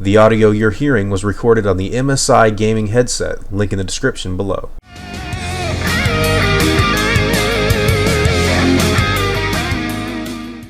The audio you're hearing was recorded on the MSI gaming headset, link in the description below.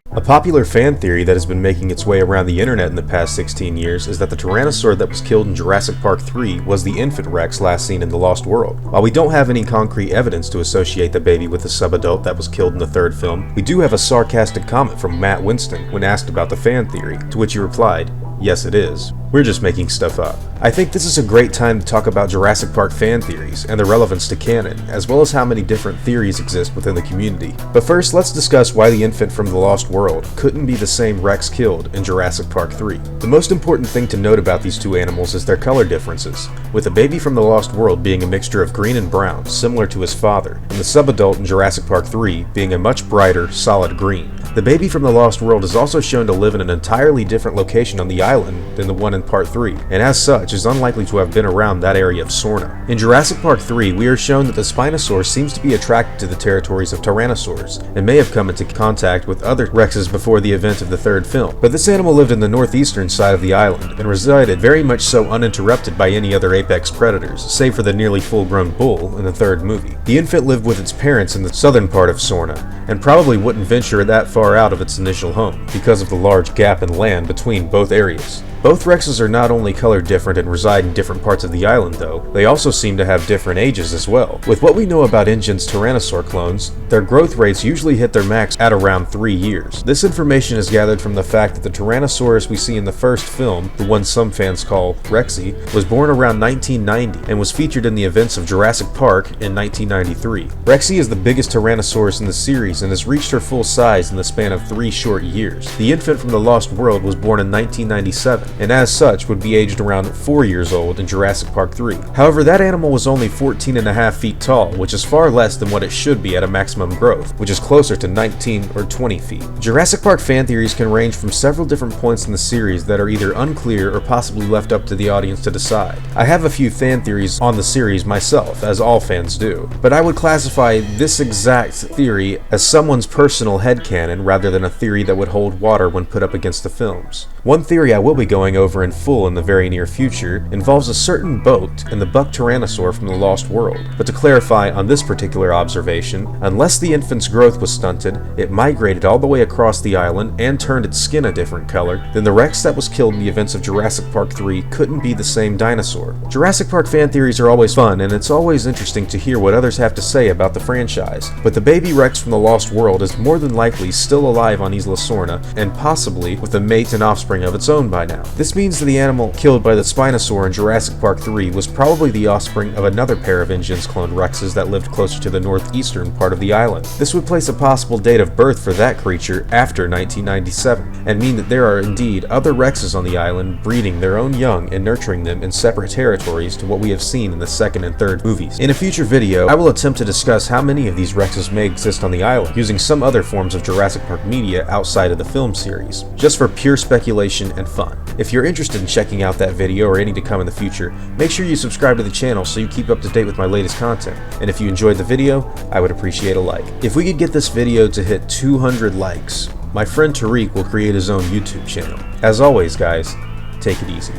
A popular fan theory that has been making its way around the internet in the past 16 years is that the Tyrannosaur that was killed in Jurassic Park 3 was the Infant Rex last seen in The Lost World. While we don't have any concrete evidence to associate the baby with the subadult that was killed in the third film, we do have a sarcastic comment from Matt Winston when asked about the fan theory, to which he replied, "Yes, it is. We're just making stuff up." I think this is a great time to talk about Jurassic Park fan theories and their relevance to canon, as well as how many different theories exist within the community. But first, let's discuss why the infant from The Lost World couldn't be the same Rex killed in Jurassic Park 3. The most important thing to note about these two animals is their color differences, with the baby from The Lost World being a mixture of green and brown, similar to his father, and the subadult in Jurassic Park 3 being a much brighter, solid green. The baby from The Lost World is also shown to live in an entirely different location on the island than the one in Part 3, and as such is unlikely to have been around that area of Sorna. In Jurassic Park 3, we are shown that the Spinosaur seems to be attracted to the territories of Tyrannosaurs, and may have come into contact with other Rexes before the event of the third film. But this animal lived in the northeastern side of the island, and resided very much so uninterrupted by any other apex predators, save for the nearly full-grown bull in the third movie. The infant lived with its parents in the southern part of Sorna, and probably wouldn't venture that far out of its initial home, because of the large gap in land between both areas. Both Rexes are not only color different and reside in different parts of the island though, they also seem to have different ages as well. With what we know about Ingen's Tyrannosaur clones, their growth rates usually hit their max at around 3 years. This information is gathered from the fact that the Tyrannosaurus we see in the first film, the one some fans call Rexy, was born around 1990 and was featured in the events of Jurassic Park in 1993. Rexy is the biggest Tyrannosaurus in the series and has reached her full size in the span of 3 short years. The infant from The Lost World was born in 1997, and as such would be aged around 4 years old in Jurassic Park 3. However, that animal was only 14.5 feet tall, which is far less than what it should be at a maximum growth, which is closer to 19 or 20 feet. Jurassic Park fan theories can range from several different points in the series that are either unclear or possibly left up to the audience to decide. I have a few fan theories on the series myself, as all fans do, but I would classify this exact theory as someone's personal headcanon rather than a theory that would hold water when put up against the films. One theory I will be going over in full in the very near future involves a certain boat and the buck Tyrannosaur from The Lost World. But to clarify on this particular observation, unless the infant's growth was stunted, it migrated all the way across the island and turned its skin a different color, then the Rex that was killed in the events of Jurassic Park 3 couldn't be the same dinosaur. Jurassic Park fan theories are always fun, and it's always interesting to hear what others have to say about the franchise, but the baby Rex from The Lost World is more than likely still alive on Isla Sorna, and possibly with a mate and offspring of its own by now. This means that the animal killed by the Spinosaur in Jurassic Park 3 was probably the offspring of another pair of Ingen's cloned Rexes that lived closer to the northeastern part of the island. This would place a possible date of birth for that creature after 1997, and mean that there are indeed other Rexes on the island breeding their own young and nurturing them in separate territories to what we have seen in the second and third movies. In a future video, I will attempt to discuss how many of these Rexes may exist on the island, using some other forms of Jurassic Park media outside of the film series, just for pure speculation and fun. If you're interested in checking out that video or any to come in the future, make sure you subscribe to the channel so you keep up to date with my latest content. And if you enjoyed the video, I would appreciate a like. If we could get this video to hit 200 likes, my friend Tariq will create his own YouTube channel. As always guys, take it easy.